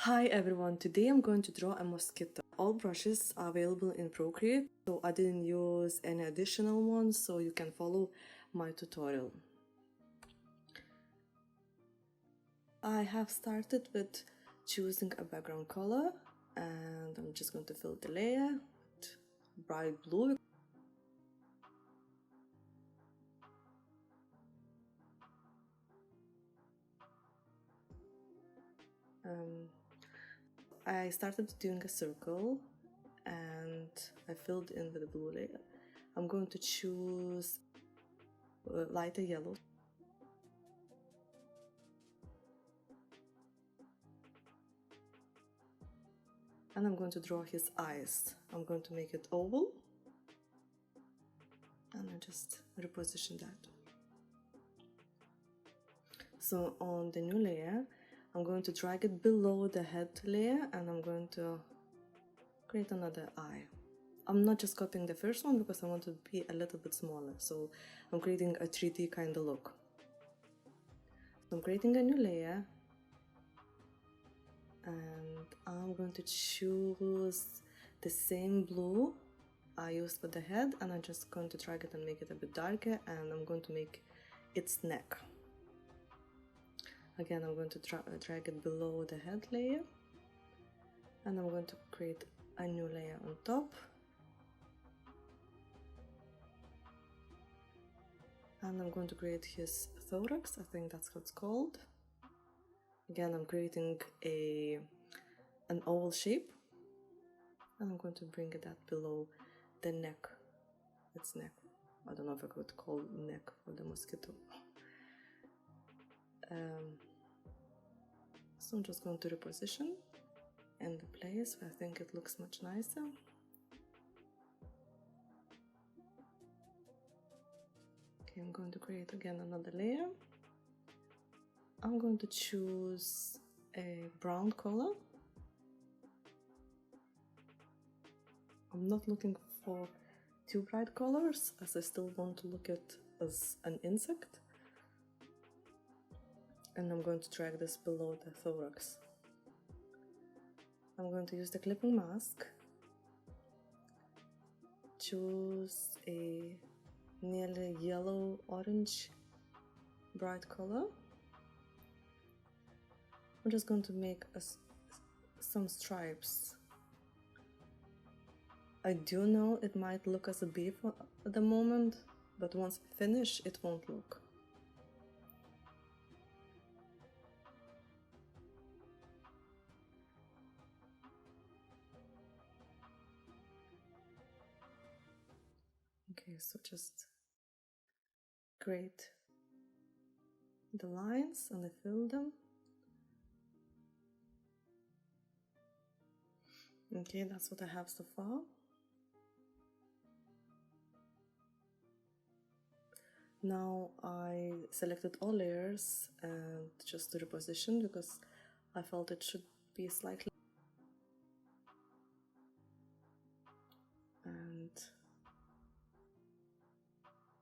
Hi everyone, today I'm going to draw a mosquito. All brushes are available in Procreate, so I didn't use any additional ones, so you can follow my tutorial. I have started with choosing a background color, and I'm just going to fill the layer with bright blue. I started doing a circle and I filled in with the blue layer. I'm going to choose lighter yellow. And I'm going to draw his eyes. I'm going to make it oval. And I just reposition that. So on the new layer, I'm going to drag it below the head layer and I'm going to create another eye. I'm not just copying the first one because I want to be a little bit smaller. So I'm creating a 3D kind of look. So I'm creating a new layer and I'm going to choose the same blue I used for the head, and I'm just going to drag it and make it a bit darker, and I'm going to make its neck. Again, I'm going to drag it below the head layer, and I'm going to create a new layer on top. And I'm going to create his thorax, I think that's how it's called. Again, I'm creating an oval shape, and I'm going to bring it that below the neck, its neck. I don't know if I could call neck for the mosquito. So I'm just going to reposition in the place where I think it looks much nicer. Okay, I'm going to create again another layer. I'm going to choose a brown color. I'm not looking for too bright colors, as I still want to look at as an insect. And I'm going to drag this below the thorax. I'm going to use the clipping mask. Choose a nearly yellow orange bright color. I'm just going to make some stripes. I do know it might look as a bee at the moment, but once I finish, it won't look. Okay, so just create the lines and I fill them. Okay, that's what I have so far. Now I selected all layers and just to reposition because I felt it should be slightly. And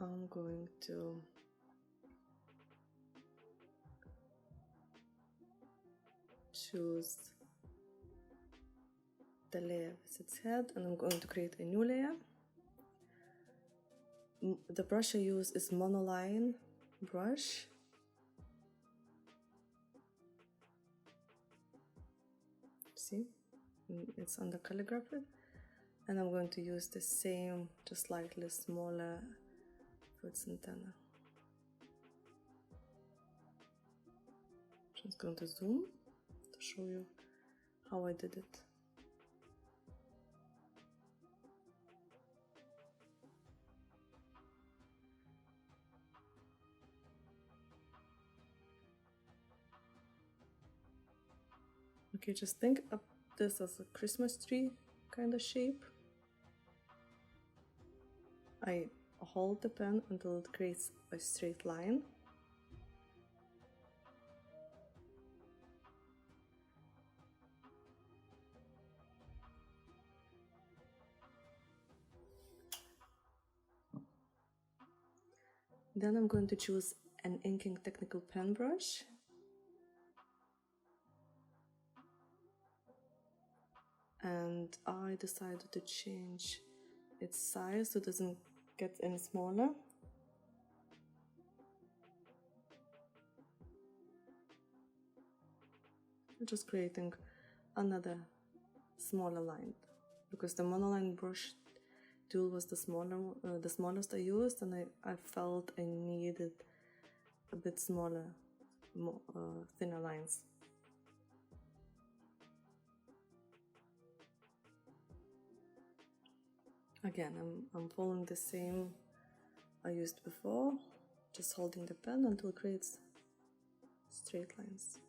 I'm going to choose the layer with its head and I'm going to create a new layer. The brush I use is monoline brush. See, it's under calligraphy. And I'm going to use the same, just slightly smaller for its antenna. Just going to zoom to show you how I did it. Okay, just think of this as a Christmas tree kind of shape. I hold the pen until it creates a straight line. Then I'm going to choose an inking technical pen brush. and I decided to change its size so it doesn't get any smaller. I'm just creating another smaller line because the monoline brush tool was the smallest I used, and I felt I needed a bit smaller, thinner lines. Again, I'm following the same I used before, just holding the pen until it creates straight lines.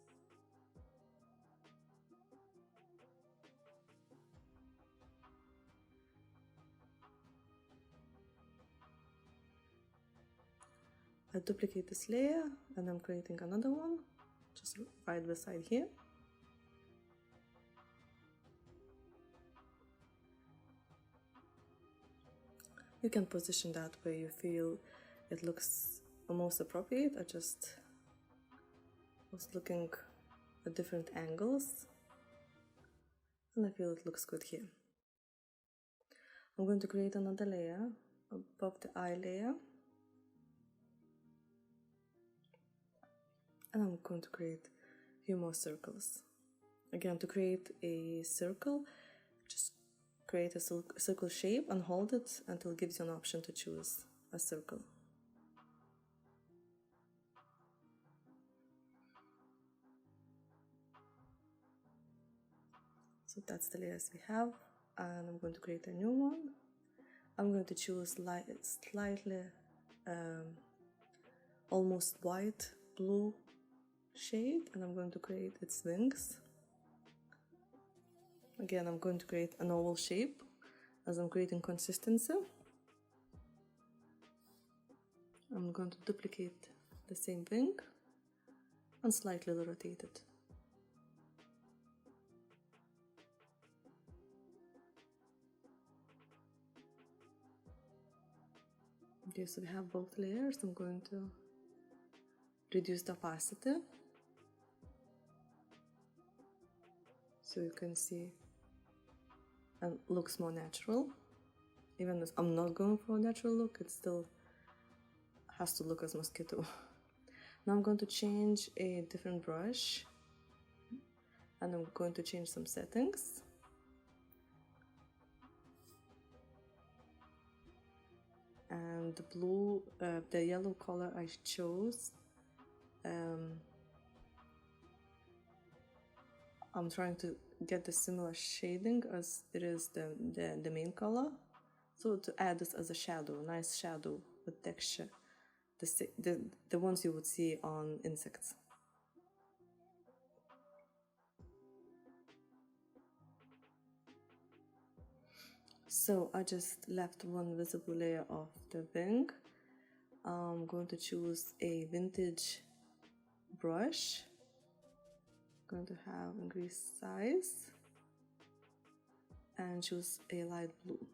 I duplicate this layer and I'm creating another one, just right beside here. You can position that where you feel it looks most appropriate. I just was looking at different angles and I feel it looks good here. I'm going to create another layer above the eye layer, and I'm going to create a few more circles. Again, to create a circle, just create a circle shape and hold it until it gives you an option to choose a circle. So that's the layers we have, and I'm going to create a new one. I'm going to choose slightly almost white blue shade, and I'm going to create its wings. Again, I'm going to create an oval shape as I'm creating consistency. I'm going to duplicate the same wing and slightly rotate it. Okay, so we have both layers. I'm going to reduce the opacity so you can see and looks more natural. Even if I'm not going for a natural look, it still has to look as mosquito. Now I'm going to change a different brush and I'm going to change some settings. And the yellow color I chose, I'm trying to get the similar shading as it is the main color. So to add this as a shadow, nice shadow with texture, the ones you would see on insects. So I just left one visible layer of the wing. I'm going to choose a vintage brush. I'm going to have increase size and choose a light blue.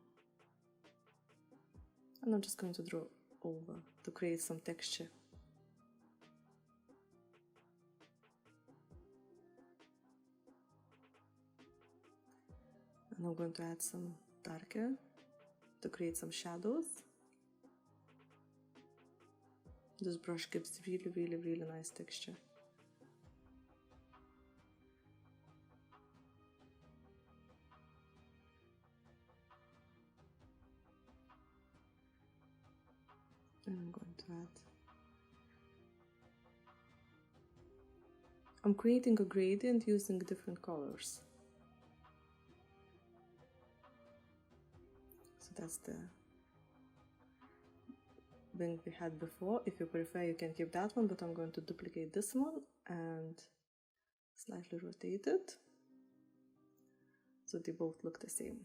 And I'm just going to draw over to create some texture. And I'm going to add some darker to create some shadows. This brush gives really nice texture. And I'm going to add. I'm creating a gradient using different colors. So that's the wing we had before. If you prefer, you can keep that one, but I'm going to duplicate this one and slightly rotate it so they both look the same.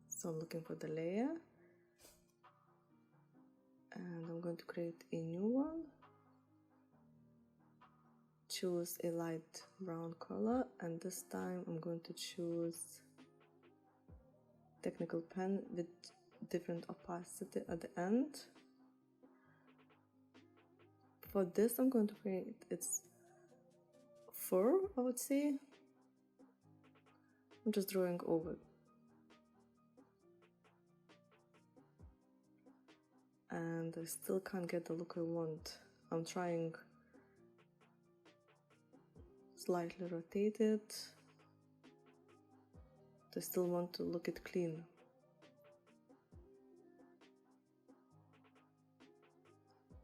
So I'm looking for the layer and I'm going to create a new one. Choose a light brown color, and this time I'm going to choose technical pen with different opacity at the end. For this, I'm going to create its fur, I would say. I'm just drawing over. And I still can't get the look I want. I'm trying slightly rotate it. I still want to look it clean.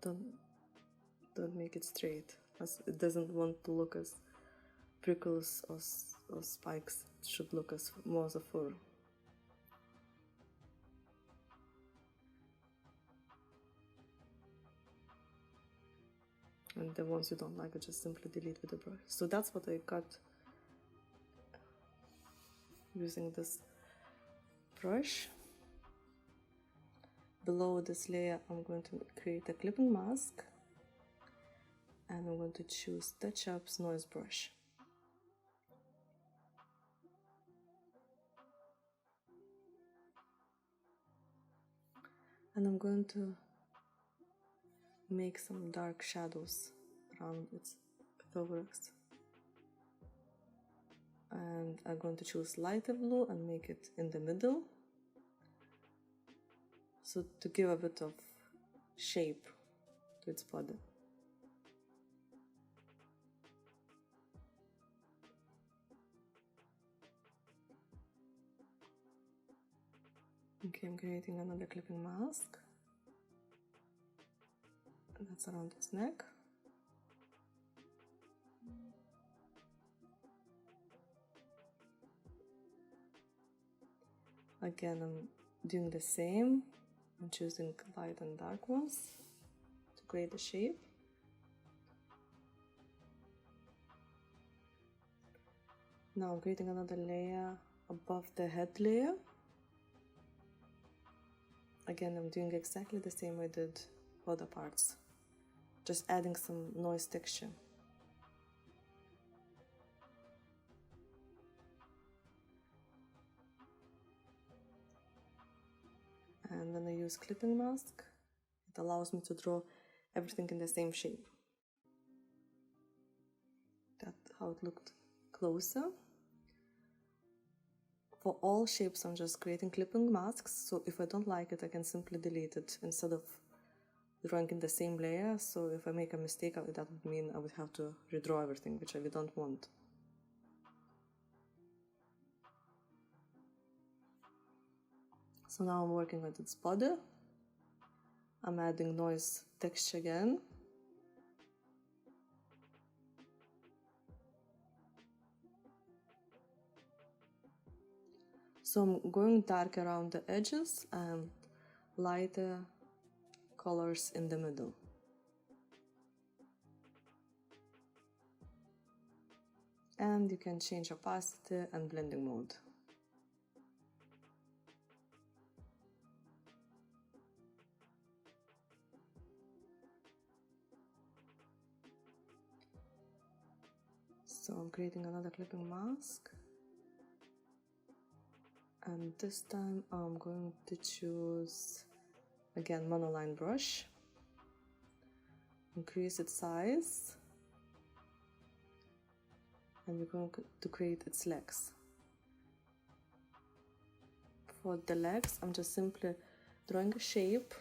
Don't make it straight, as it doesn't want to look as prickles or spikes. It should look as more as a fur. And the ones you don't like, just simply delete with the brush. So that's what I got using this brush. Below this layer, I'm going to create a clipping mask, and I'm going to choose Touch Up's Noise Brush. And I'm going to make some dark shadows around its thorax. And I'm going to choose lighter blue and make it in the middle, so to give a bit of shape to its body. Okay, I'm creating another clipping mask. That's around its neck. Again, I'm doing the same. I'm choosing light and dark ones to create the shape. Now I'm creating another layer above the head layer. Again, I'm doing exactly the same I did other parts, just adding some noise texture. And when I use clipping mask, it allows me to draw everything in the same shape. That's how it looked closer. For all shapes, I'm just creating clipping masks, so if I don't like it, I can simply delete it instead of drawing in the same layer. So if I make a mistake, that would mean I would have to redraw everything, which I don't want. So now I'm working with its body. I'm adding noise texture again. So I'm going dark around the edges and lighter colors in the middle. And you can change opacity and blending mode. So I'm creating another clipping mask. And this time I'm going to choose, again, monoline brush. Increase its size. And we're going to create its legs. For the legs, I'm just simply drawing a shape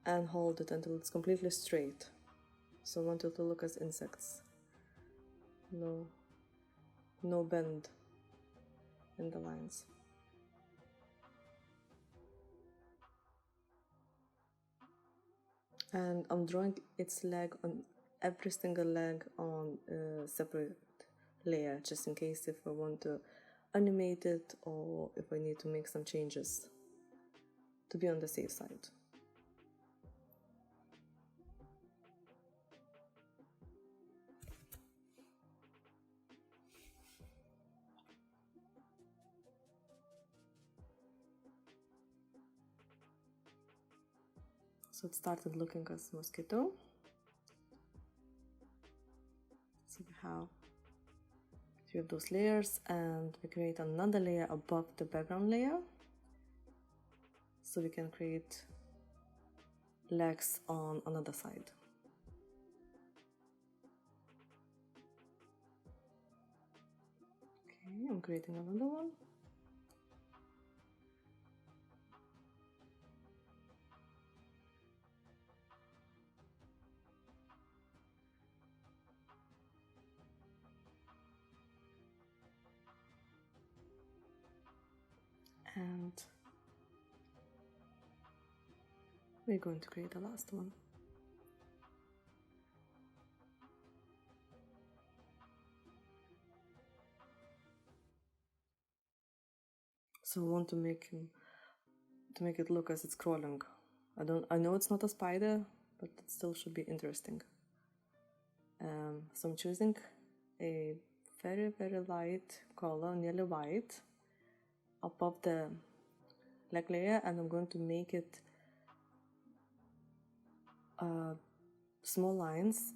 and hold it until it's completely straight. So I want it to look as insects. No bend in the lines. And I'm drawing its leg on every single leg on a separate layer, just in case if I want to animate it or if I need to make some changes to be on the safe side. So it started looking as mosquito. So we have few of those layers, and we create another layer above the background layer, so we can create legs on another side. Okay, I'm creating another one. And we're going to create the last one. So I want to make it look as it's crawling. I know it's not a spider, but it still should be interesting. So I'm choosing a very, very light color, nearly white, above the leg layer, and I'm going to make it small lines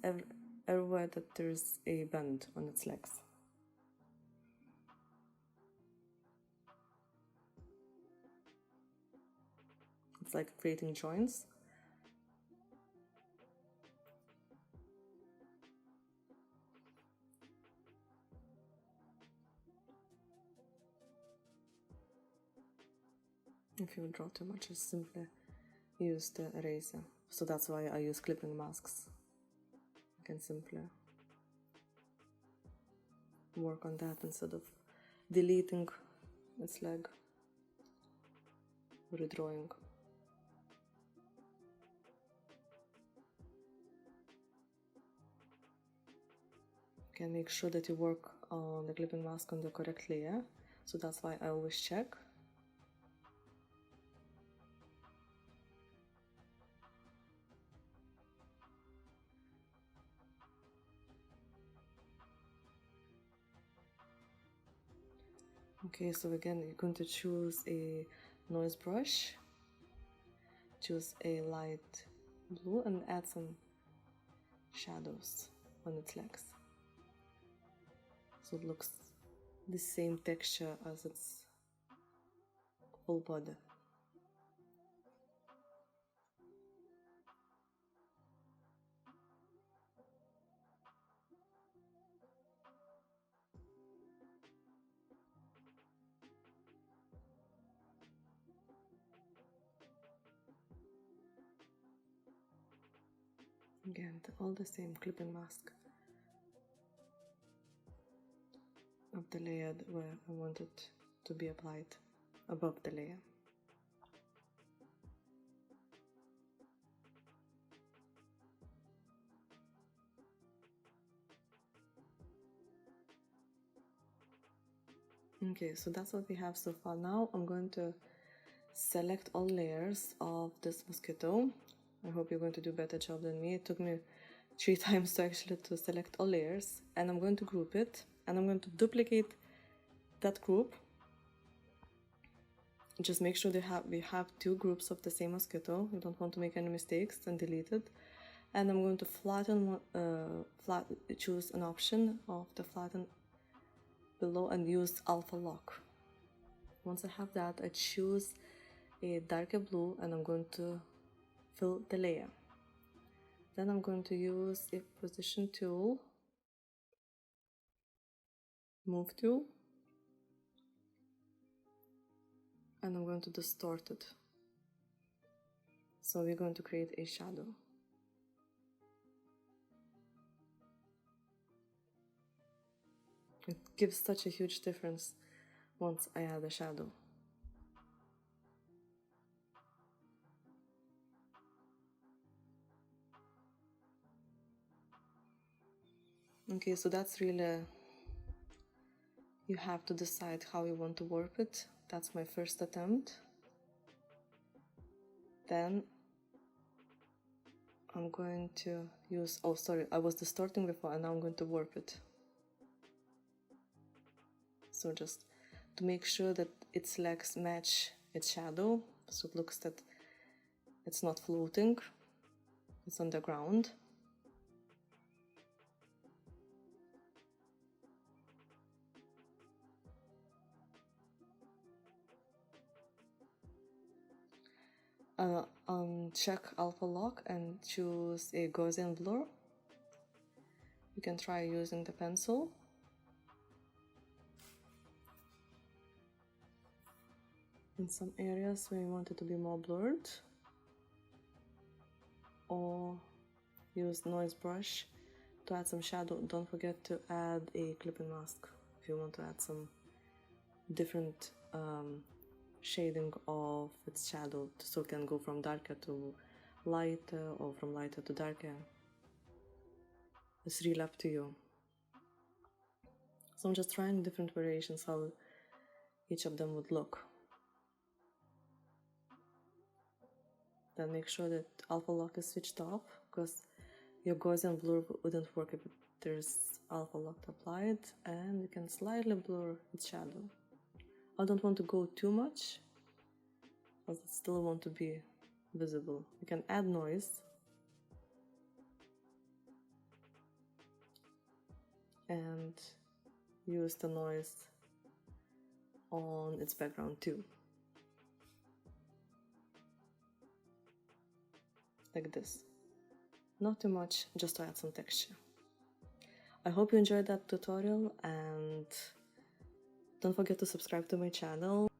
everywhere that there's a bend on its legs. It's like creating joints. If you draw too much, just simply use the eraser. So that's why I use clipping masks. I can simply work on that instead of deleting its leg, redrawing. You can make sure that you work on the clipping mask on the correct layer, so that's why I always check. Okay, so again, you're going to choose a noise brush, choose a light blue, and add some shadows on its legs, so it looks the same texture as its full body. Again, all the same clipping mask of the layer where I want it to be applied above the layer. Okay, so that's what we have so far. Now I'm going to select all layers of this mosquito. I hope you're going to do a better job than me. It took me 3 times to actually select all layers, and I'm going to group it, and I'm going to duplicate that group. Just make sure we have 2 groups of the same mosquito. You don't want to make any mistakes and delete it. And I'm going to flatten, choose an option of the flatten below and use alpha lock. Once I have that, I choose a darker blue and I'm going to fill the layer. Then I'm going to use a position tool, move tool, and I'm going to distort it. So we're going to create a shadow. It gives such a huge difference once I add a shadow. Okay, so that's really, you have to decide how you want to warp it. That's my first attempt. Then I'm going to use, oh sorry, I was distorting before and now I'm going to warp it. So just to make sure that its legs match its shadow, so it looks that it's not floating, it's on the ground. Check alpha lock and choose a Gaussian blur. You can try using the pencil. In some areas where you want it to be more blurred, or use noise brush to add some shadow. Don't forget to add a clipping mask if you want to add some different shading of its shadow, so it can go from darker to lighter or from lighter to darker. It's really up to you. So I'm just trying different variations how each of them would look. Then make sure that alpha lock is switched off, because your Gaussian blur wouldn't work if there's alpha lock applied, and you can slightly blur its shadow. I don't want to go too much, because I still want to be visible. You can add noise and use the noise on its background too. Like this. Not too much, just to add some texture. I hope you enjoyed that tutorial, and don't forget to subscribe to my channel.